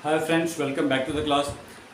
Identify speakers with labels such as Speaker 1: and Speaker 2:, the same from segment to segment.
Speaker 1: Hi friends, welcome back to the class.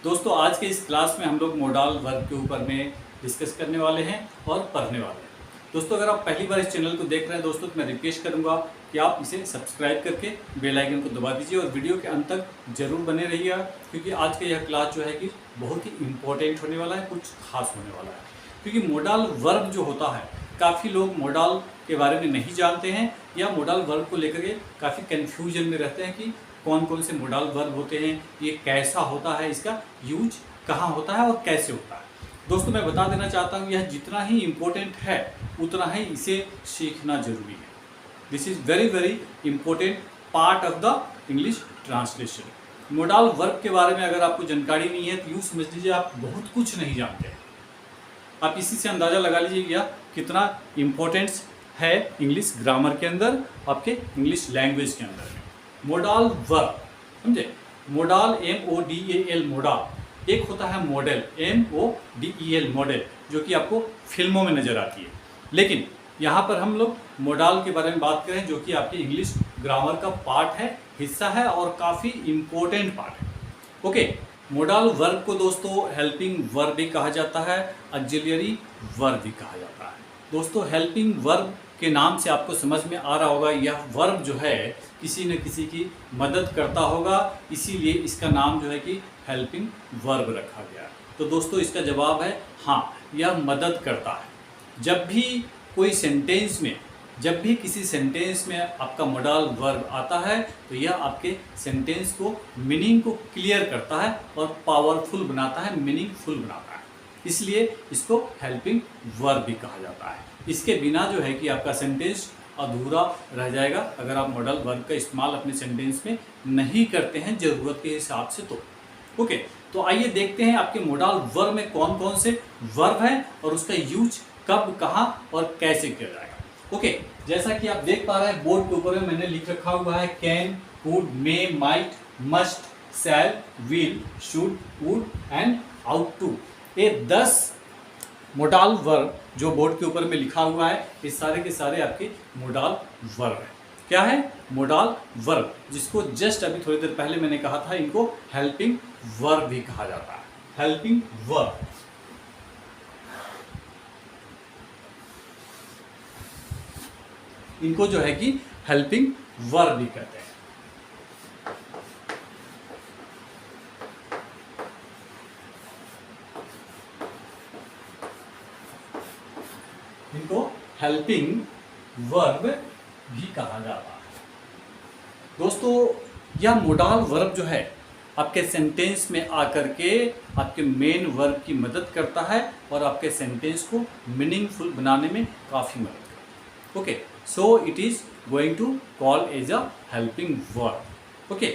Speaker 1: दोस्तों, आज के इस क्लास में हम लोग मोडाल वर्ब के ऊपर में डिस्कस करने वाले हैं और पढ़ने वाले हैं। दोस्तों, अगर आप पहली बार इस चैनल को देख रहे हैं दोस्तों, तो मैं रिक्वेस्ट करूंगा कि आप इसे सब्सक्राइब करके बेल आइकन को दबा दीजिए और वीडियो के अंत तक जरूर बने रहिएगा, क्योंकि आज का यह क्लास जो है कि बहुत ही इम्पोर्टेंट होने वाला है, कुछ खास होने वाला है। क्योंकि मोडाल वर्ब जो होता है, काफ़ी लोग मोडाल के बारे में नहीं जानते हैं या मोडाल वर्ब को लेकर के काफ़ी कन्फ्यूजन में रहते हैं कि कौन कौन से मोडाल वर्ब होते हैं, ये कैसा होता है, इसका यूज कहाँ होता है और कैसे होता है। दोस्तों, मैं बता देना चाहता हूँ, यह जितना ही इम्पोर्टेंट है उतना ही इसे सीखना जरूरी है। This is very very important part of the English translation. Modal verb के बारे में अगर आपको जानकारी नहीं है तो यूँ समझ लीजिए आप बहुत कुछ नहीं जानते हैं। आप इसी से अंदाज़ा लगा लीजिए यह कितना इम्पोर्टेंस है इंग्लिश ग्रामर के अंदर, आपके इंग्लिश लैंग्वेज के अंदर में। मोडाल वर्ब, समझे? मोडाल MODAL मोडाल, एक होता है मॉडल MODEL मॉडल, जो कि आपको फिल्मों में नज़र आती है। लेकिन यहाँ पर हम लोग मोडाल के बारे में बात करें, जो कि आपके इंग्लिश ग्रामर का पार्ट है, हिस्सा है और काफ़ी इम्पोर्टेंट पार्ट है। ओके, मोडाल वर्ब को दोस्तों हेल्पिंग वर्ब भी कहा जाता है, ऑक्सिलियरी वर्ब भी कहा जाता है। दोस्तों, हेल्पिंग वर्ब के नाम से आपको समझ में आ रहा होगा, यह वर्ब जो है किसी न किसी की मदद करता होगा, इसीलिए इसका नाम जो है कि हेल्पिंग वर्ब रखा गया। तो दोस्तों, इसका जवाब है हाँ, यह मदद करता है। जब भी कोई सेंटेंस में, जब भी किसी सेंटेंस में आपका मोडाल वर्ब आता है, तो यह आपके सेंटेंस को, मीनिंग को क्लियर करता है और पावरफुल बनाता है, मीनिंगफुल बनाता है। इसलिए इसको हेल्पिंग वर्ब भी कहा जाता है। इसके बिना जो है कि आपका सेंटेंस अधूरा रह जाएगा, अगर आप मोडाल वर्ब का इस्तेमाल अपने सेंटेंस में नहीं करते हैं ज़रूरत के हिसाब से। तो ओके, तो आइए देखते हैं आपके मोडाल वर्ब में कौन कौन से वर्ब हैं और उसका यूज कब, कहाँ और कैसे किया जाएगा। ओके, जैसा कि आप देख पा रहे हैं बोर्ड के ऊपर में मैंने लिख रखा हुआ है can, could, may, might, must, shall, will, should, would and ought to. ये 10 मोडाल वर्ब जो बोर्ड के ऊपर में लिखा हुआ है, ये सारे के सारे आपके मोडाल वर्ब है। क्या है? मोडाल वर्ब, जिसको जस्ट अभी थोड़ी देर पहले मैंने कहा था, इनको हेल्पिंग वर्ब भी कहा जाता है। हेल्पिंग वर्ब, इनको जो है कि हेल्पिंग वर्ब भी कहते हैं। इनको हेल्पिंग वर्ब भी कहा जाता है। दोस्तों, यह मोडाल वर्ब जो है आपके सेंटेंस में आकर के आपके मेन वर्ब की मदद करता है और आपके सेंटेंस को मीनिंगफुल बनाने में काफ़ी मदद करता है। Okay, so it is going to call as a helping verb. Okay,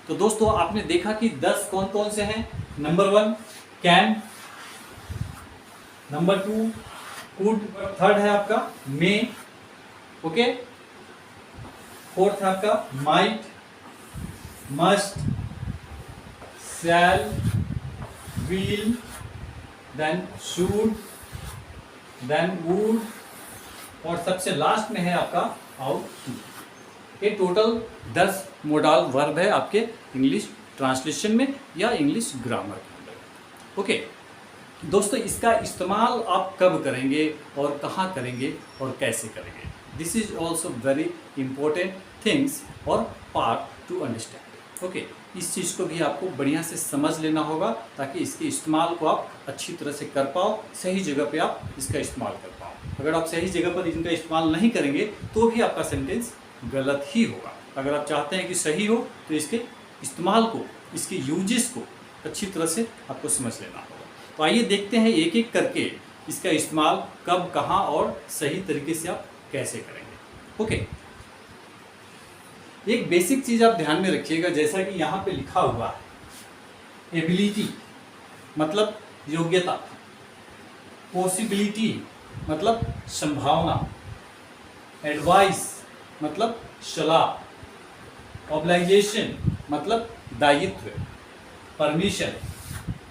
Speaker 1: तो दोस्तों आपने देखा कि 10 कौन कौन से हैं। Number 1 can, number 2 could, third है आपका मे, ओके, फोर्थ है आपका might, must, shall, will, then should, then would और सबसे लास्ट में है आपका आउट टू। ये टोटल 10 मोडाल वर्ब है आपके इंग्लिश ट्रांसलेशन में या इंग्लिश ग्रामर के अंदर। ओके दोस्तों, इसका इस्तेमाल आप कब करेंगे और कहाँ करेंगे और कैसे करेंगे, this is also very important things और पार्ट टू अंडरस्टैंड। ओके, इस चीज़ को भी आपको बढ़िया से समझ लेना होगा ताकि इसके इस्तेमाल को आप अच्छी तरह से कर पाओ, सही जगह पे आप इसका इस्तेमाल कर पाओ। अगर आप सही जगह पर इनका इस्तेमाल नहीं करेंगे तो भी आपका सेंटेंस गलत ही होगा। अगर आप चाहते हैं कि सही हो तो इसके इस्तेमाल को, इसके यूजेस को अच्छी तरह से आपको समझ लेना होगा। तो आइए देखते हैं एक एक करके इसका इस्तेमाल कब, कहाँ और सही तरीके से आप कैसे करेंगे। ओके, एक बेसिक चीज़ आप ध्यान में रखिएगा, जैसा कि यहाँ पे लिखा हुआ है, एबिलिटी मतलब योग्यता, पॉसिबिलिटी मतलब संभावना, एडवाइस मतलब सलाह, ऑब्लाइजेशन मतलब दायित्व, परमिशन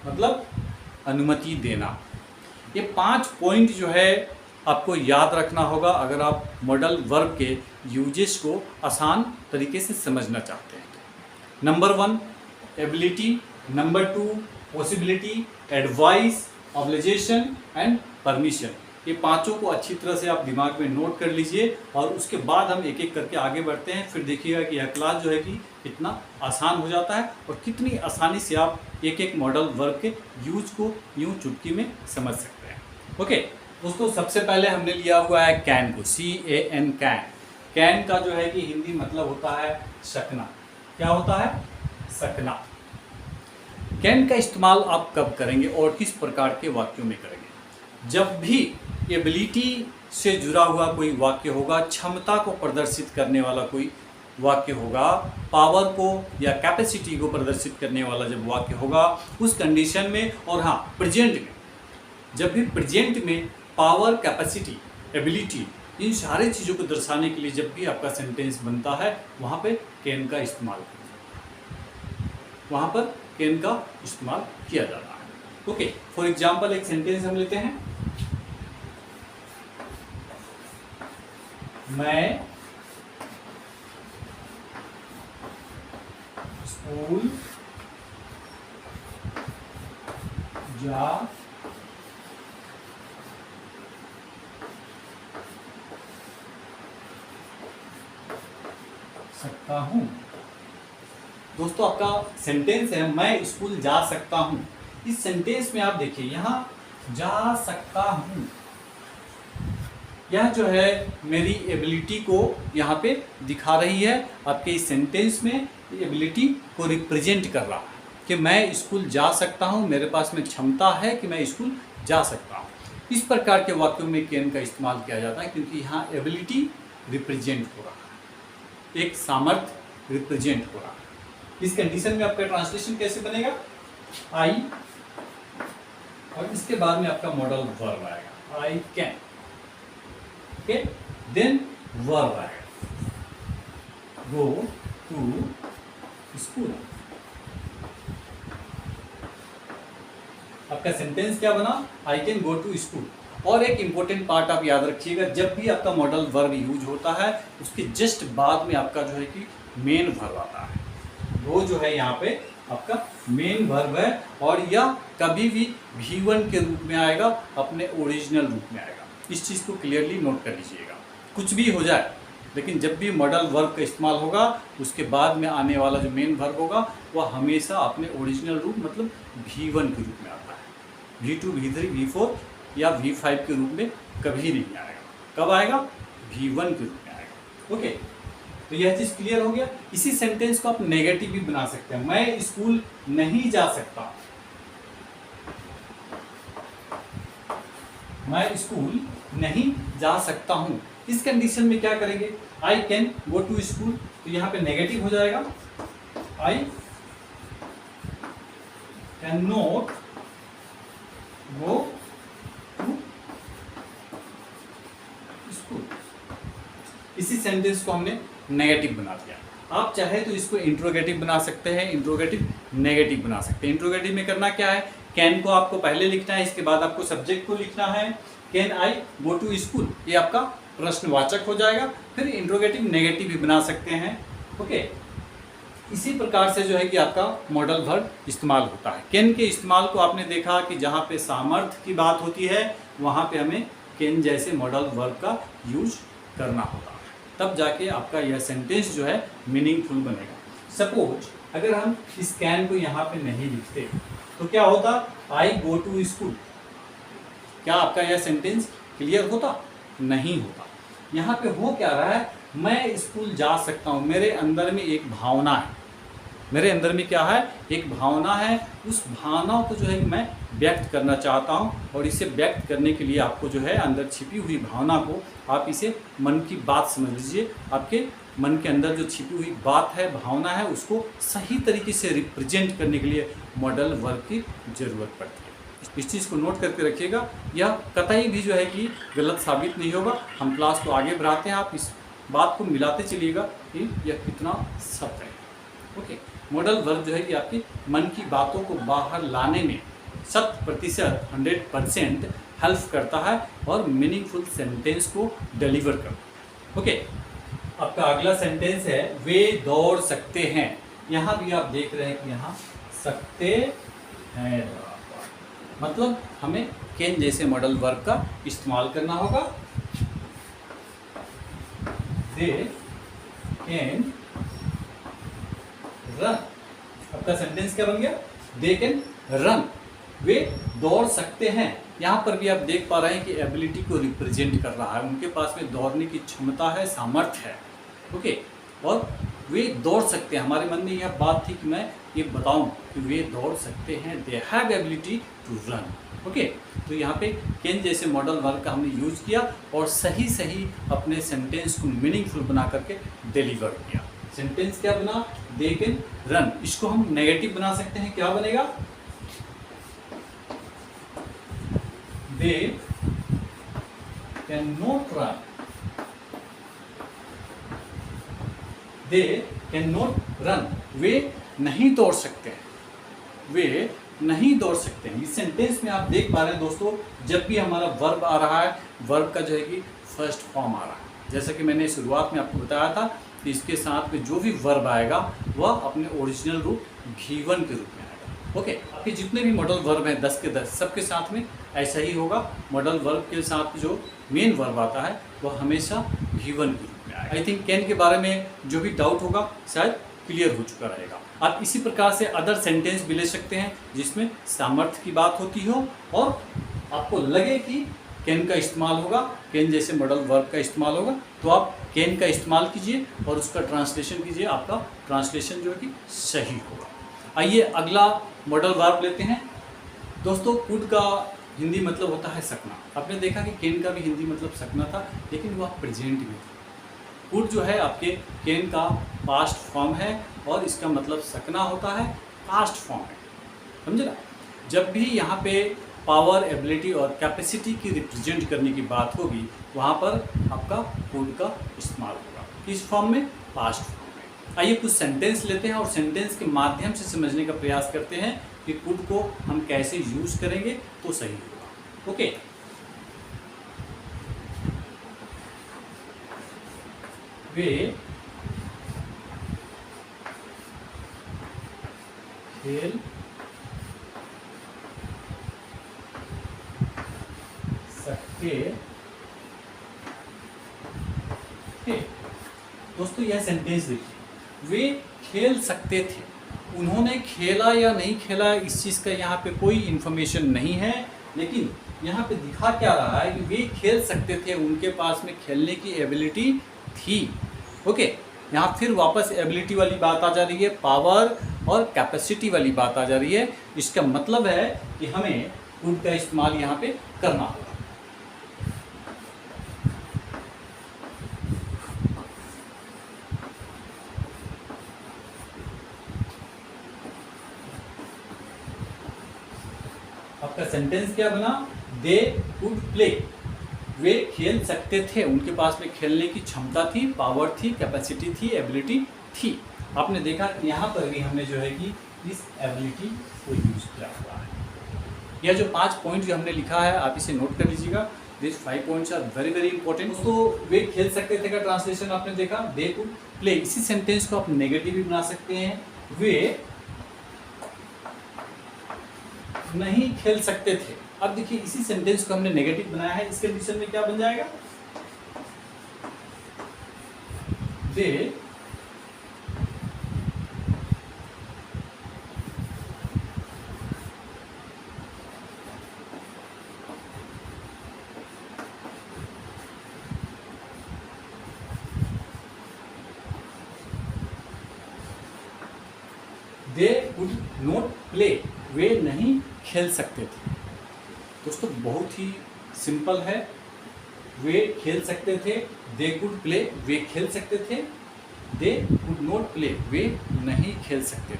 Speaker 1: मतलब अनुमति देना। ये 5 पॉइंट जो है आपको याद रखना होगा अगर आप मॉडल वर्ब के यूजेस को आसान तरीके से समझना चाहते हैं। Number 1 ability, number 2 possibility, advice, obligation and permission. ये पांचों को अच्छी तरह से आप दिमाग में नोट कर लीजिए और उसके बाद हम एक एक करके आगे बढ़ते हैं। फिर देखिएगा कि यह क्लास जो है कि कितना आसान हो जाता है और कितनी आसानी से आप एक एक मॉडल वर्ब के यूज को यूं चुटकी में समझ सकते हैं। ओके दोस्तों, सबसे पहले हमने लिया हुआ है कैन को, CAN, कैन। कैन का जो है कि हिंदी मतलब होता है सकना। क्या होता है? सकना। कैन का इस्तेमाल आप कब करेंगे और किस प्रकार के वाक्यों में करेंगे? जब भी एबिलिटी से जुड़ा हुआ कोई वाक्य होगा, क्षमता को प्रदर्शित करने वाला कोई वाक्य होगा, पावर को या कैपेसिटी को प्रदर्शित करने वाला जब वाक्य होगा, उस कंडीशन में, और हाँ प्रेजेंट में, जब भी प्रेजेंट में पावर, कैपेसिटी, एबिलिटी, इन सारे चीज़ों को दर्शाने के लिए जब भी आपका सेंटेंस बनता है, वहाँ पे कैन का इस्तेमाल करें, वहाँ पर कैन का इस्तेमाल किया जाता है। ओके, फॉर एग्जाम्पल एक सेंटेंस हम लेते हैं। मैं स्कूल जा सकता हूँ। दोस्तों, आपका सेंटेंस है मैं स्कूल जा सकता हूँ। इस सेंटेंस में आप देखिए, यहाँ जा सकता हूँ, यह जो है मेरी एबिलिटी को यहाँ पे दिखा रही है। आपके इस सेंटेंस में एबिलिटी को रिप्रेजेंट कर रहा है कि मैं स्कूल जा सकता हूँ, मेरे पास में क्षमता है कि मैं स्कूल जा सकता हूँ। इस प्रकार के वाक्यों में कैन का इस्तेमाल किया जाता है क्योंकि यहाँ एबिलिटी रिप्रेजेंट हो रहा है, एक सामर्थ्य रिप्रेजेंट हो रहा है। इस कंडीशन में आपका ट्रांसलेशन कैसे बनेगा? आई, और इसके बाद में आपका मॉडल वर्ब आएगा, I can. Okay, then verb आएगा, गो टू स्कूल। आपका सेंटेंस क्या बना? I can go to school. और एक इंपॉर्टेंट पार्ट आप याद रखिएगा, जब भी आपका मॉडल वर्ब यूज होता है उसके जस्ट बाद में आपका जो है कि मेन वर्ब आता है। वो जो है यहाँ पे आपका मेन वर्ब है और यह कभी भी V1 के रूप में आएगा, अपने ओरिजिनल रूप में आएगा। इस चीज़ को क्लियरली नोट कर लीजिएगा। कुछ भी हो जाए, लेकिन जब भी मॉडल वर्ब का इस्तेमाल होगा उसके बाद में आने वाला जो मेन वर्ब होगा वह हमेशा अपने ओरिजिनल रूप मतलब V1 के रूप में आता है। V2, V3, V4 या V5 के रूप में कभी नहीं आएगा। कब आएगा? V1 के रूप में आएगा। ओके, तो यह चीज़ क्लियर हो गया। इसी सेंटेंस को आप नेगेटिव भी बना सकते हैं। मैं स्कूल नहीं जा सकता, मैं स्कूल नहीं जा सकता हूँ। इस कंडीशन में क्या करेंगे? I can go to school, तो यहाँ पे नेगेटिव हो जाएगा, I can not go to school. इसी सेंटेंस को हमने नेगेटिव बना दिया। आप चाहे तो इसको इंट्रोगेटिव बना सकते हैं, इंट्रोगेटिव नेगेटिव बना सकते हैं। इंट्रोगेटिव में करना क्या है? कैन को आपको पहले लिखना है, इसके बाद आपको सब्जेक्ट को लिखना है। Can I go to school, ये आपका प्रश्नवाचक हो जाएगा। फिर इंट्रोगेटिव नेगेटिव भी बना सकते हैं। ओके, इसी प्रकार से जो है कि आपका मॉडल वर्ब इस्तेमाल होता है। कैन के इस्तेमाल को आपने देखा कि जहाँ पे सामर्थ्य की बात होती है वहाँ पे हमें कैन जैसे मॉडल वर्ब का यूज करना होता है, तब जाके आपका यह सेंटेंस जो है मीनिंगफुल बनेगा। सपोज अगर हम इस कैन को यहाँ पे नहीं लिखते तो क्या होता? आई गो टू स्कूल। क्या आपका यह सेंटेंस क्लियर होता? नहीं होता। यहाँ पे हो क्या रहा है? मैं स्कूल जा सकता हूँ। मेरे अंदर में एक भावना है, मेरे अंदर में क्या है? एक भावना है। उस भावना को जो है मैं व्यक्त करना चाहता हूँ और इसे व्यक्त करने के लिए आपको जो है अंदर छिपी हुई भावना को आप इसे मन की बात समझ लीजिए। आपके मन के अंदर जो छिपी हुई बात है, भावना है, उसको सही तरीके से रिप्रेजेंट करने के लिए मॉडल वर्ब की ज़रूरत पड़ती है। इस चीज़ को नोट करके रखिएगा। यह कतई भी जो है कि गलत साबित नहीं होगा। हम क्लास को आगे बढ़ाते हैं, आप इस बात को मिलाते चलिएगा कि यह कितना सत्य है। ओके, मॉडल वर्ब जो है कि आपकी मन की बातों को बाहर लाने में 100% हेल्प करता है और मीनिंगफुल सेंटेंस को डिलीवर करता है। ओके, आपका अगला सेंटेंस है वे दौड़ सकते हैं। यहाँ भी आप देख रहे हैं कि यहाँ सकते हैं, मतलब हमें कैन जैसे मॉडल वर्ब का इस्तेमाल करना होगा। दे कैन रन, आपका सेंटेंस क्या बन गया? दे कैन रन, वे दौड़ सकते हैं। यहाँ पर भी आप देख पा रहे हैं कि एबिलिटी को रिप्रेजेंट कर रहा है, उनके पास में दौड़ने की क्षमता है, सामर्थ्य है। ओके, और वे दौड़ सकते हैं। हमारे मन में यह बात थी कि मैं ये बताऊं कि वे दौड़ सकते हैं, they have ability to run. Okay, तो यहाँ पे कैन जैसे मॉडल वर्ब का हमने यूज किया और सही सही अपने सेंटेंस को मीनिंगफुल बना करके डिलीवर किया। सेंटेंस क्या बना? They can run. इसको हम नेगेटिव बना सकते हैं, क्या बनेगा? They can not run, they can not run, वे नहीं दौड़ सकते हैं, वे नहीं दौड़ सकते हैं। इस सेंटेंस में आप देख पा रहे हैं दोस्तों, जब भी हमारा वर्ब आ रहा है, वर्ब का जो है कि फर्स्ट फॉर्म आ रहा है। जैसा कि मैंने शुरुआत में आपको बताया था कि इसके साथ में जो भी वर्ब आएगा वह अपने ओरिजिनल रूप भी1 के रूप में आएगा। ओके, आपके जितने भी मॉडल वर्ब हैं 10 के 10 सबके साथ में ऐसा ही होगा। मॉडल वर्ब के साथ जो मेन वर्ब आता है वह हमेशा भी1 के रूप में आएगा। आई थिंक कैन के बारे में जो भी डाउट होगा शायद क्लियर हो चुका रहेगा। आप इसी प्रकार से अदर सेंटेंस भी ले सकते हैं जिसमें सामर्थ्य की बात होती हो और आपको लगे कि कैन का इस्तेमाल होगा, कैन जैसे मॉडल वर्ब का इस्तेमाल होगा, तो आप कैन का इस्तेमाल कीजिए और उसका ट्रांसलेशन कीजिए। आपका ट्रांसलेशन जो है कि सही होगा। आइए अगला मॉडल वर्ब लेते हैं दोस्तों। कुड का हिंदी मतलब होता है सकना। आपने देखा कि कैन का भी हिंदी मतलब सकना था, लेकिन वह प्रेजेंट में था। कुड जो है आपके कैन का पास्ट फॉर्म है और इसका मतलब सकना होता है, पास्ट फॉर्म है, समझे ना। जब भी यहाँ पे पावर, एबिलिटी और कैपेसिटी की रिप्रेजेंट करने की बात होगी, वहाँ पर आपका कुड का इस्तेमाल होगा। किस फॉर्म में? पास्ट फॉर्म में। आइए कुछ सेंटेंस लेते हैं और सेंटेंस के माध्यम से समझने का प्रयास करते हैं कि कुड को हम कैसे यूज करेंगे तो सही होगा। ओके, वे खेल सकते थे। दोस्तों यह सेंटेंस देखिए, वे खेल सकते थे। उन्होंने खेला या नहीं खेला इस चीज़ का यहाँ पे कोई इन्फॉर्मेशन नहीं है, लेकिन यहाँ पे दिखा क्या रहा है कि वे खेल सकते थे, उनके पास में खेलने की एबिलिटी थी। ओके, यहाँ फिर वापस एबिलिटी वाली बात आ जा रही है, पावर और कैपेसिटी वाली बात आ जा रही है। इसका मतलब है कि हमें कुड का इस्तेमाल यहाँ पे करना होगा। आपका सेंटेंस क्या बना? दे कुड प्ले, वे खेल सकते थे, उनके पास में खेलने की क्षमता थी, पावर थी, कैपेसिटी थी, एबिलिटी थी। आपने देखा यहाँ पर भी हमने जो है कि इस एबिलिटी को यूज किया हुआ है। यह जो 5 पॉइंट जो हमने लिखा है आप इसे नोट कर लीजिएगा। This 5 points are very very important. तो वे खेल सकते थे का ट्रांसलेशन आपने देखा, दे कुड प्ले। इसी सेंटेंस को आप नेगेटिव भी बना सकते हैं, वे नहीं खेल सकते थे। अब देखिए इसी सेंटेंस को हमने नेगेटिव बनाया है, इस कंडीशन में क्या बन जाएगा? दे कुड नॉट प्ले, वे नहीं खेल सकते थे। दोस्तों बहुत ही सिंपल है। वे खेल सकते थे, दे कुड प्ले, वे खेल सकते थे, दे कुड नॉट प्ले, वे नहीं खेल सकते थे।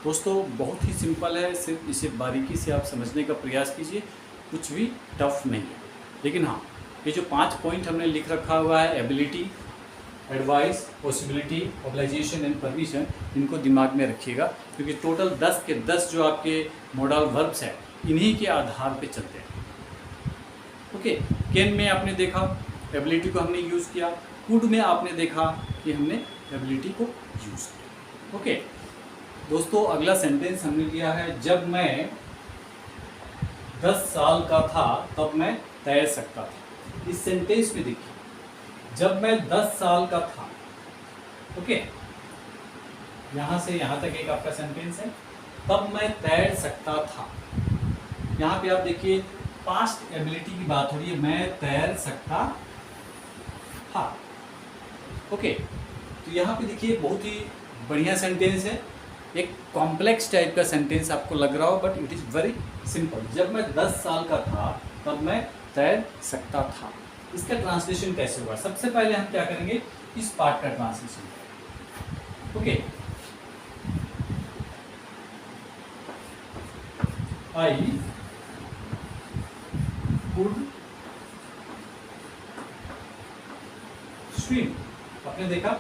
Speaker 1: दोस्तों बहुत ही सिंपल है, सिर्फ इसे बारीकी से आप समझने का प्रयास कीजिए, कुछ भी टफ नहीं है। लेकिन हाँ, ये जो 5 पॉइंट हमने लिख रखा हुआ है, ability, advice, possibility, obligation and permission, इनको दिमाग में रखिएगा, क्योंकि टोटल 10 के 10 जो आपके मॉडल वर्ब्स हैं इन्हीं के आधार पे चलते हैं। ओके, कैन में आपने देखा एबिलिटी को हमने यूज़ किया, कुड में आपने देखा कि हमने एबिलिटी को यूज़ किया। ओके, दोस्तों अगला सेंटेंस हमने लिया है, जब मैं 10 साल का था तब मैं तैर सकता था। इस सेंटेंस में देखिए, जब मैं 10 साल का था, ओके, यहां से यहां तक एक आपका सेंटेंस है, तब मैं तैर सकता था। यहां पे आप देखिए पास्ट एबिलिटी की बात हो रही है, मैं तैर सकता था। ओके, तो यहाँ पे देखिए बहुत ही बढ़िया सेंटेंस है। एक कॉम्प्लेक्स टाइप का सेंटेंस आपको लग रहा हो, but it is very simple. जब मैं 10 साल का था तब मैं तैर सकता था। इसका ट्रांसलेशन कैसे होगा? सबसे पहले हम क्या करेंगे, इस पार्ट का translation. Okay, I could swim. आपने देखा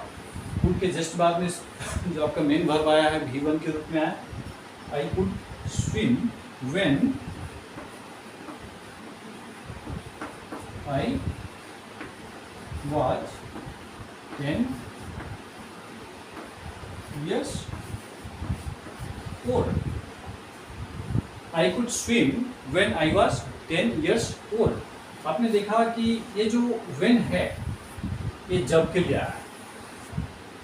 Speaker 1: कुड के जस्ट बाद में जो आपका मेन वर्ब आया है V1 के रूप में आया, I could swim when I was 10 years old। I could swim when I was 10 years old। आपने देखा कि ये जो व्हेन है ये जब के लिए आया है।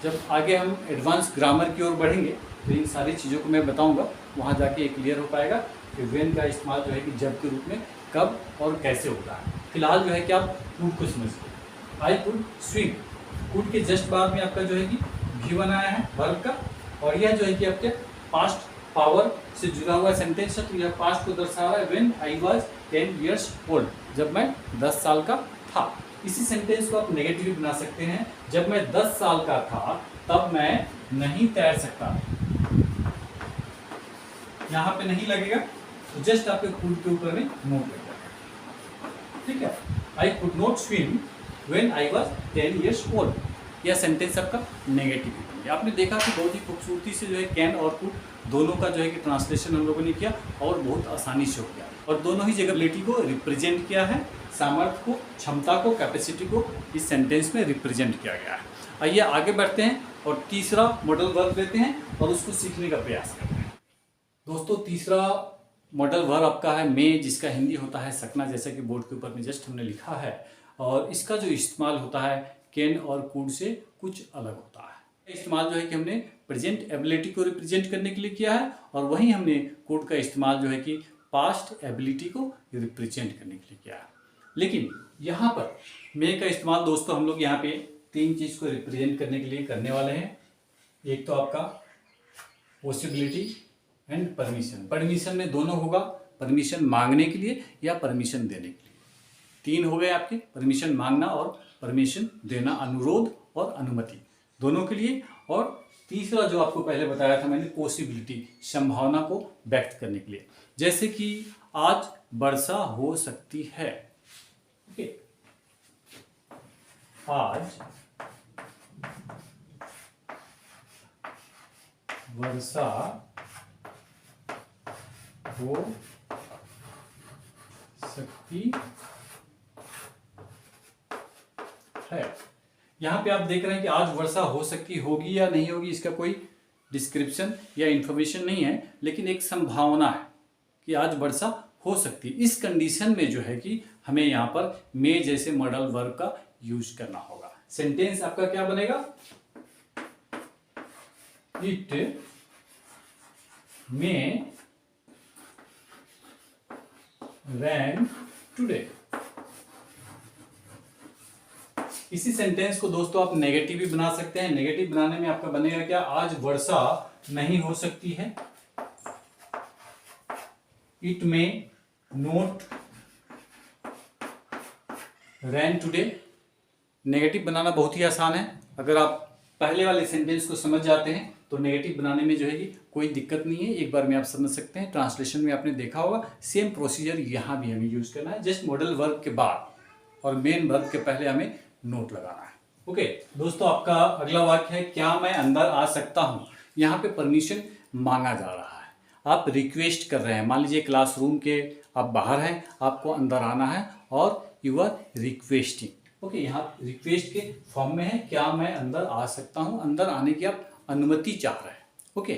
Speaker 1: जब आगे हम एडवांस ग्रामर की ओर बढ़ेंगे तो इन सारी चीज़ों को मैं बताऊंगा, वहाँ जाके ये क्लियर हो पाएगा कि व्हेन का इस्तेमाल जो है कि जब के रूप में कब और कैसे होता है। फिलहाल जो है कि आप कुड को समझिए। आई कुड स्विम, कुड के जस्ट बाद में आपका जो है कि V1 आया है वर्ब का, और यह जो है कि आपके पास्ट पावर से जुड़ा हुआ सेंटेंस है, तो यह पास्ट को दर्शा रहा है, when I was 10 years old, जब मैं 10 साल का था। इसी सेंटेंस को आप नेगेटिव भी बना सकते हैं, जब मैं 10 साल का था तब मैं नहीं तैर सकता। यहां पे नहीं लगेगा, तो जस्ट आपके कुड के ऊपर में नोट लग जाएगा, ठीक है। I could not swim when I was 10 years old। यह सेंटेंस आपका नेगेटिव है। आपने देखा कि बहुत ही खूबसूरती से जो है कैन और कुड दोनों का जो है कि ट्रांसलेशन हम लोगों ने किया और बहुत आसानी से हो गया, और दोनों ही जगह एबिलिटी को रिप्रेजेंट किया है, सामर्थ्य को, क्षमता को, कैपेसिटी को इस सेंटेंस में रिप्रेजेंट किया गया है। आइए आगे बढ़ते हैं और तीसरा मॉडल वर्ब लेते हैं और उसको सीखने का प्रयास करते हैं। दोस्तों तीसरा मॉडल वर्ब आपका है मे, जिसका हिंदी होता है सकना, जैसा कि बोर्ड के ऊपर में जस्ट हमने लिखा है, और इसका जो इस्तेमाल होता है कैन और कुड से कुछ अलग होता है। इस्तेमाल जो है कि हमने प्रेजेंट एबिलिटी को रिप्रेजेंट करने के लिए किया है, और वहीं हमने कुड का इस्तेमाल जो है कि पास्ट एबिलिटी को रिप्रेजेंट करने के लिए किया है। लेकिन यहाँ पर मे का इस्तेमाल दोस्तों हम लोग यहाँ पे तीन चीज़ को रिप्रेजेंट करने के लिए करने वाले हैं। एक तो आपका पॉसिबिलिटी एंड परमिशन। परमिशन में दोनों होगा, परमिशन मांगने के लिए या परमिशन देने के लिए। तीन हो गए आपके, परमिशन मांगना और परमिशन देना, अनुरोध और अनुमति दोनों के लिए। और तीसरा जो आपको पहले बताया था मैंने, पॉसिबिलिटी, संभावना को व्यक्त करने के लिए, जैसे कि आज वर्षा हो सकती है। ओके, आज वर्षा हो सकती है। यहां पे आप देख रहे हैं कि आज वर्षा हो सकती होगी या नहीं होगी, इसका कोई डिस्क्रिप्शन या इंफॉर्मेशन नहीं है, लेकिन एक संभावना है कि आज वर्षा हो सकती है। इस कंडीशन में जो है कि हमें यहाँ पर मे जैसे मॉडल वर्ब का यूज करना होगा। सेंटेंस आपका क्या बनेगा? It may rain today. इसी सेंटेंस को दोस्तों आप नेगेटिव भी बना सकते हैं। नेगेटिव बनाने में आपका बनेगा क्या? आज वर्षा नहीं हो सकती है। It may not rain today. Negative बनाना बहुत ही आसान है। अगर आप पहले वाले सेंटेंस को समझ जाते हैं तो नेगेटिव बनाने में जो है कि कोई दिक्कत नहीं है। एक बार में आप समझ सकते हैं। ट्रांसलेशन में आपने देखा होगा, सेम प्रोसीजर यहाँ भी हमें यूज करना है। जस्ट मॉडल वर्ब के बाद और मेन वर्ब के पहले हमें नोट लगाना है। ओके दोस्तों, आपका अगला वाक्य है, क्या मैं अंदर आ सकता हूँ। यहाँ पे परमिशन मांगा जा रहा है, आप रिक्वेस्ट कर रहे हैं। मान लीजिए क्लासरूम के आप बाहर हैं, आपको अंदर आना है और यू आर रिक्वेस्टिंग। ओके, यहाँ रिक्वेस्ट के फॉर्म में है, क्या मैं अंदर आ सकता हूँ। अंदर आने की आप अनुमति चाह रहे हैं। ओके,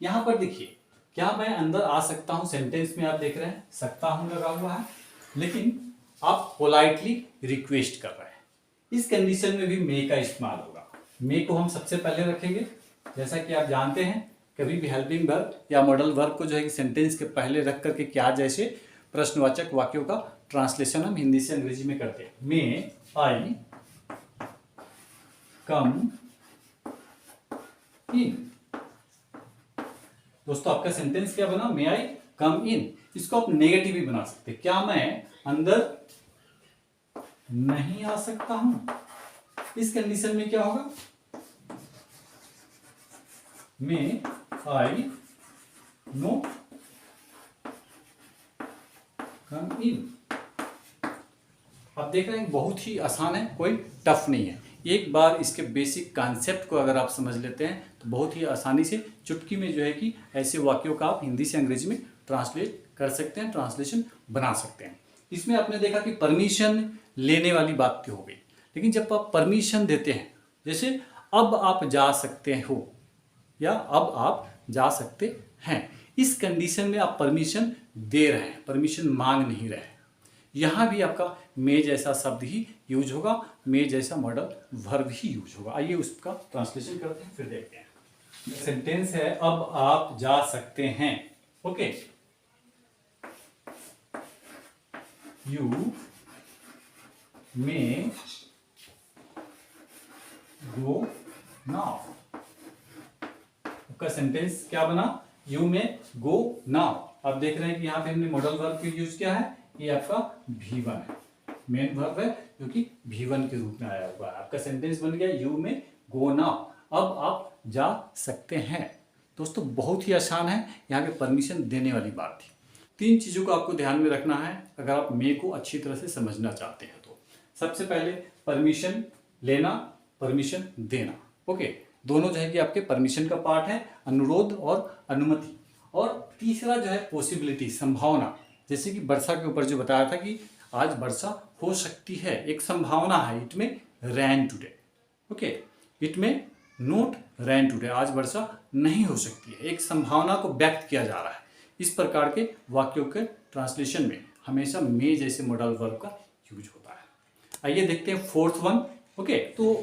Speaker 1: यहाँ पर देखिए, क्या मैं अंदर आ सकता हूँ? सेंटेंस में आप देख रहे हैं सकता हूँ लगा हुआ है, लेकिन आप पोलाइटली रिक्वेस्ट कर रहे हैं। इस कंडीशन में भी मे का इस्तेमाल होगा। मे को हम सबसे पहले रखेंगे। जैसा कि आप जानते हैं, कभी भी हेल्पिंग वर्ब या मॉडल वर्ब को जो है कि सेंटेंस के पहले रख करके क्या जैसे प्रश्नवाचक वाक्यों का ट्रांसलेशन हम हिंदी से अंग्रेजी में करते हैं। मे आई कम इन। दोस्तों आपका सेंटेंस क्या बना? मे आई कम इन। इसको आप नेगेटिव भी बना सकते हैं। क्या मैं अंदर नहीं आ सकता हूं? इस कंडीशन में क्या होगा? मे आई नो कम इन। आप देख रहे हैं बहुत ही आसान है, कोई टफ नहीं है। एक बार इसके बेसिक कॉन्सेप्ट को अगर आप समझ लेते हैं तो बहुत ही आसानी से चुटकी में जो है कि ऐसे वाक्यों का आप हिंदी से अंग्रेजी में ट्रांसलेट कर सकते हैं, ट्रांसलेशन बना सकते हैं। इसमें आपने देखा कि परमिशन लेने वाली बात हो गई, लेकिन जब आप परमिशन देते हैं, जैसे अब आप जा सकते हो या अब आप जा सकते हैं, इस कंडीशन में आप परमिशन दे रहे हैं, परमिशन मांग नहीं रहे हैं। यहाँ भी आपका मे जैसा शब्द ही यूज होगा, मे जैसा मॉडल वर्ब ही यूज होगा। आइए उसका ट्रांसलेशन करते हैं, फिर देखते हैं। सेंटेंस है अब आप जा सकते हैं। Okay, you may go now. आपका सेंटेंस क्या बना? You may go now. आप देख रहे हैं कि यहाँ पे हमने मॉडल वर्ब को यूज किया है। ये आपका V1 है, मेन वर्ब है जो कि V1 के रूप में आया हुआ है। आपका सेंटेंस बन गया यू में गो नाउ, अब आप जा सकते हैं। दोस्तों बहुत ही आसान है, यहाँ पे परमिशन देने वाली बात थी। 3 चीज़ों को आपको ध्यान में रखना है अगर आप मे को अच्छी तरह से समझना चाहते हैं तो। सबसे पहले परमिशन लेना, परमिशन देना। ओके, दोनों जो है कि आपके परमिशन का पार्ट है, अनुरोध और अनुमति। और तीसरा जो है पॉसिबिलिटी, संभावना। जैसे कि वर्षा के ऊपर जो बताया था कि आज वर्षा हो सकती है, एक संभावना है। इट में रैन टुडे। ओके, इट में नोट रैन टुडे, आज वर्षा नहीं हो सकती है, एक संभावना को व्यक्त किया जा रहा है। इस प्रकार के वाक्यों के ट्रांसलेशन में हमेशा मे जैसे मॉडल वर्ब का यूज होता है। आइए देखते हैं फोर्थ वन। ओके, तो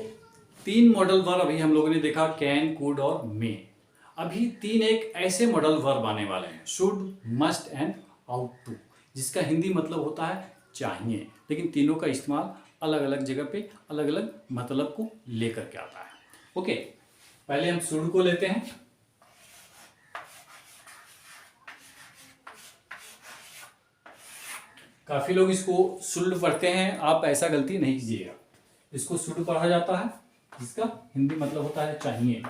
Speaker 1: 3 मॉडल वर्ब अभी हम लोगों ने देखा, कैन, कुड और मे। अभी 3 एक ऐसे मॉडल वर्ब आने वाले हैं, should, must and ought to, जिसका हिंदी मतलब होता है चाहिए, लेकिन तीनों का इस्तेमाल अलग अलग जगह पे अलग अलग मतलब को लेकर के आता है। ओके, पहले हम शुड को लेते हैं। काफी लोग इसको शुड पढ़ते हैं, आप ऐसा गलती नहीं कीजिएगा। इसको शुड पढ़ा जाता है, जिसका हिंदी मतलब होता है चाहिए।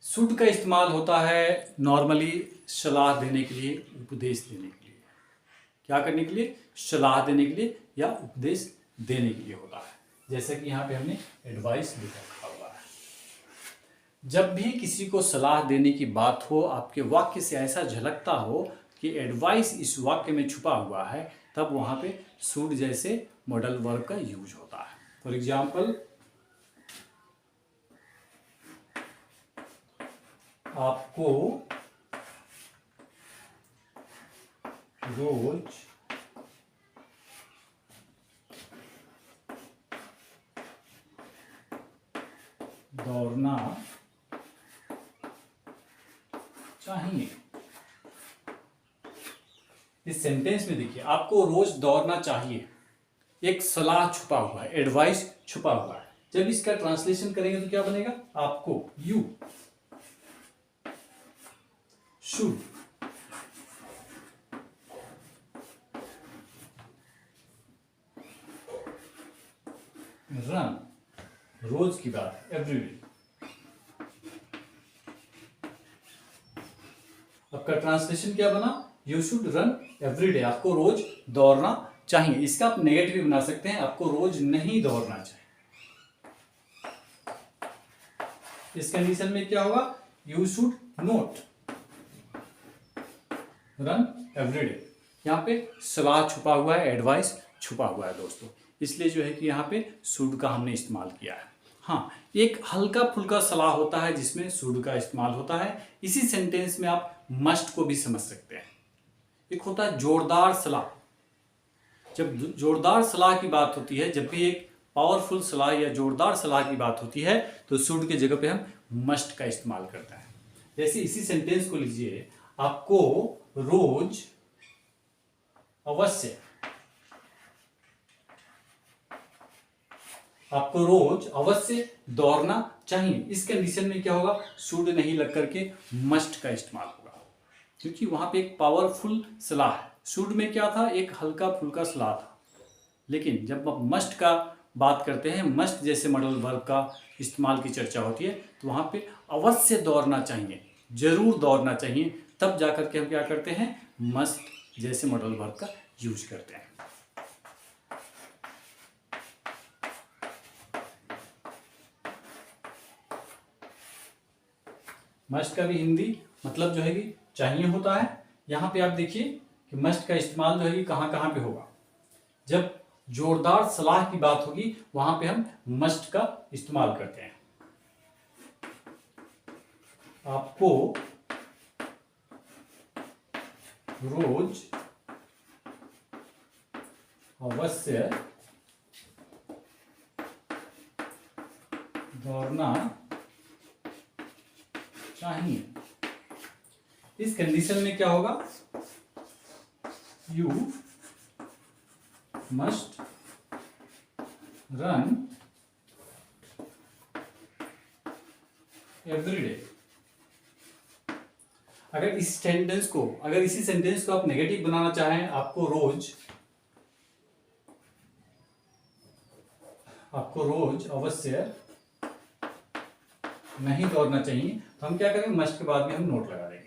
Speaker 1: शुड का इस्तेमाल होता है नॉर्मली सलाह देने के लिए, उपदेश देने के लिए। क्या करने के लिए? सलाह देने के लिए या उपदेश देने के लिए होता है। जैसे कि यहाँ पे हमने एडवाइस लिखा हुआ है। जब भी किसी को सलाह देने की बात हो, आपके वाक्य से ऐसा झलकता हो कि एडवाइस इस वाक्य में छुपा हुआ है, तब वहाँ पे शुड जैसे मॉडल वर्ब का यूज होता है। फॉर एग्जाम्पल, आपको रोज दौड़ना चाहिए। इस सेंटेंस में देखिए, आपको रोज दौड़ना चाहिए, एक सलाह छुपा हुआ है, एडवाइस छुपा हुआ है। जब इसका ट्रांसलेशन करेंगे तो क्या बनेगा? आपको, यू शुड रन, रोज की बात है, एवरीडे। आपका ट्रांसलेशन क्या बना? यू शुड रन एवरीडे, आपको रोज दौड़ना चाहिए। इसका आप नेगेटिव बना सकते हैं, आपको रोज नहीं दौड़ना चाहिए। इस कंडीशन में क्या होगा? You should note run everyday. यहाँ पे सलाह छुपा हुआ है, एडवाइस छुपा हुआ है दोस्तों, इसलिए जो है कि यहाँ पे शुड का हमने इस्तेमाल किया है। हाँ, एक हल्का फुल्का सलाह होता है जिसमें शुड का इस्तेमाल होता है। इसी सेंटेंस में आप मस्ट को भी समझ सकते हैं। एक होता है जोरदार सलाह। जब जोरदार सलाह की बात होती है, जब भी एक पावरफुल सलाह या जोरदार सलाह की बात होती है, तो शुड की जगह पे हम मस्ट का इस्तेमाल करते हैं। जैसे इसी सेंटेंस को लीजिए, आपको रोज अवश्य, आपको रोज अवश्य दौड़ना चाहिए। इस कंडीशन में क्या होगा, शुड नहीं लग करके मस्ट का इस्तेमाल होगा, क्योंकि वहां पे एक पावरफुल सलाह है। शुड में क्या था, एक हल्का फुल्का सलाह था। लेकिन जब आप मस्ट का बात करते हैं, मस्ट जैसे मॉडल वर्ब का इस्तेमाल की चर्चा होती है, तो वहां पे अवश्य दौड़ना चाहिए, जरूर दौड़ना चाहिए। तब जाकर के हम क्या करते हैं, मस्ट जैसे मॉडल वर्ब का यूज करते हैं। मस्ट का भी हिंदी मतलब जो है कि चाहिए होता है। यहाँ पे आप देखिए कि मस्ट का इस्तेमाल जो है कि कहाँ कहाँ पे होगा। जब जोरदार सलाह की बात होगी, वहां पे हम मस्ट का इस्तेमाल करते हैं। आपको रोज अवश्य दौड़ना चाहिए। इस कंडीशन में क्या होगा, you must run every day. अगर इस सेंटेंस को, अगर इसी सेंटेंस को आप नेगेटिव बनाना चाहें, आपको रोज अवश्य नहीं दौड़ना चाहिए, तो हम क्या करेंगे, मस्ट के बाद में हम नोट लगा देंगे।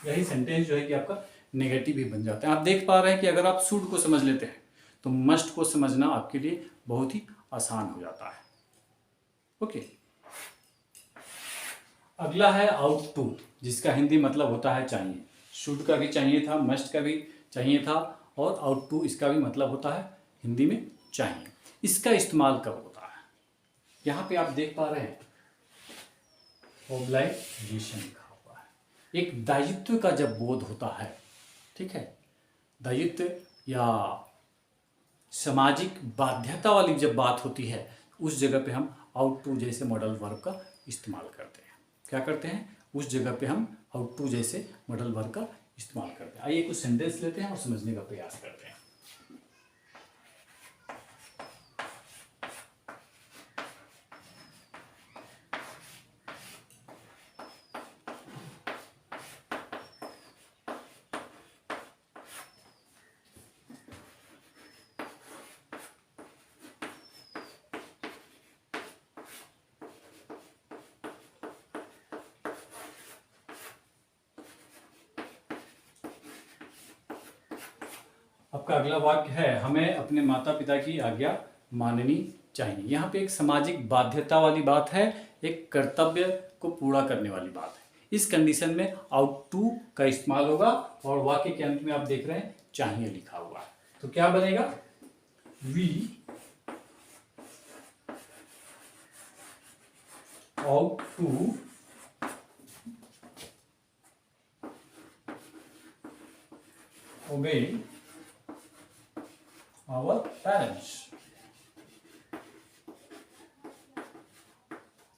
Speaker 1: यही सेंटेंस जो है कि आपका नेगेटिव ही बन जाता है। आप देख पा रहे हैं कि अगर आप शुड को समझ लेते हैं, तो मस्ट को समझना आपके लिए बहुत ही आसान हो जाता है। ओके, अगला है आउट टू, जिसका हिंदी मतलब होता है चाहिए। शुड का भी चाहिए था, मस्ट का भी चाहिए था, और आउट टू इसका भी मतलब होता है हिंदी में चाहिए। इसका इस्तेमाल कब होता है, यहाँ पे आप देख पा रहे हैं ऑब्लाइगेशन लिखा हुआ है। एक दायित्व का जब बोध होता है, ठीक है, दायित्व या सामाजिक बाध्यता वाली जब बात होती है, उस जगह पे हम आउट टू जैसे मॉडल वर्ब का इस्तेमाल करते हैं। क्या करते हैं, उस जगह पे हम आउट टू जैसे मॉडल वर्ब का इस्तेमाल करते हैं। आइए कुछ सेंटेंस लेते हैं और समझने का प्रयास करते हैं। आपका अगला वाक्य है, हमें अपने माता पिता की आज्ञा माननी चाहिए। यहाँ पे एक सामाजिक बाध्यता वाली बात है, एक कर्तव्य को पूरा करने वाली बात है। इस कंडीशन में आउट टू का इस्तेमाल होगा, और वाक्य के अंत में आप देख रहे हैं चाहिए लिखा हुआ है, तो क्या बनेगा, we ought to obey our parents।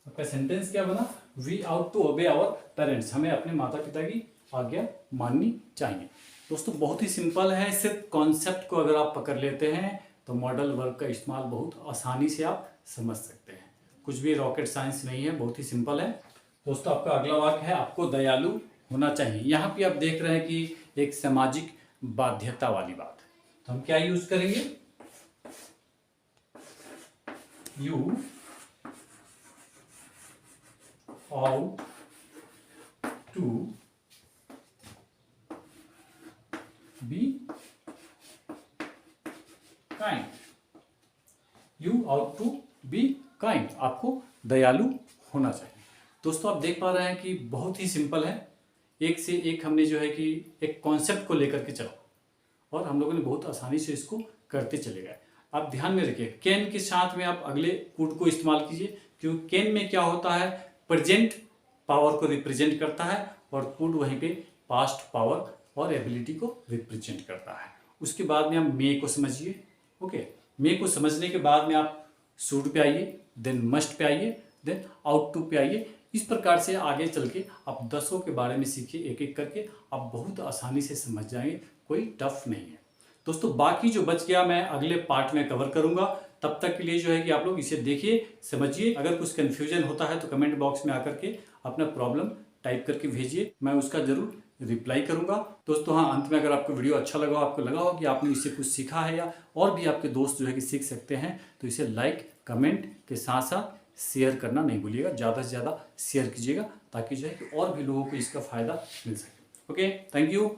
Speaker 1: आपका सेंटेंस क्या बना, we ought to obey our parents, हमें अपने माता पिता की आज्ञा माननी चाहिए। दोस्तों बहुत ही सिंपल है, सिर्फ कॉन्सेप्ट को अगर आप पकड़ लेते हैं तो मॉडल वर्ब का इस्तेमाल बहुत आसानी से आप समझ सकते हैं। कुछ भी रॉकेट साइंस नहीं है, बहुत ही सिंपल है। दोस्तों आपका अगला वाक्य है, आपको दयालु होना चाहिए। यहाँ पे आप देख रहे हैं कि एक सामाजिक बाध्यता वाली बात है, तो हम क्या यूज करेंगे, you ought to be kind. You ought to be kind, आपको दयालु होना चाहिए। दोस्तों आप देख पा रहे हैं कि बहुत ही सिंपल है, एक से एक हमने जो है कि एक कॉन्सेप्ट को लेकर के चला, और हम लोगों ने बहुत आसानी से इसको करते चले गए। आप ध्यान में रखिए, कैन के साथ में आप अगले कूड को इस्तेमाल कीजिए, क्योंकि कैन में क्या होता है, प्रेजेंट पावर को रिप्रेजेंट करता है और कूड वहीं पे पास्ट पावर और एबिलिटी को रिप्रेजेंट करता है। उसके बाद में आप मे को समझिए। ओके, मे को समझने के बाद में आप शुड पे आइए, देन मस्ट पे आइए, देन आउट टू पे आइए। इस प्रकार से आगे चल के आप 10 के बारे में सीखिए, एक एक करके आप बहुत आसानी से समझ जाएंगे, कोई टफ नहीं है। दोस्तों बाकी जो बच गया मैं अगले पार्ट में कवर करूंगा, तब तक के लिए जो है कि आप लोग इसे देखिए, समझिए। अगर कुछ कन्फ्यूजन होता है तो कमेंट बॉक्स में आकर के अपना प्रॉब्लम टाइप करके भेजिए, मैं उसका जरूर रिप्लाई करूंगा। दोस्तों हाँ, अंत में अगर आपको वीडियो अच्छा लगा, आपको लगा हो कि आपने इससे कुछ सीखा है या और भी आपके दोस्त जो है कि सीख सकते हैं, तो इसे लाइक कमेंट के साथ साथ शेयर करना नहीं भूलिएगा। ज़्यादा से ज़्यादा शेयर कीजिएगा ताकि जो है कि और भी लोगों को इसका फ़ायदा मिल सके। Okay, thank you.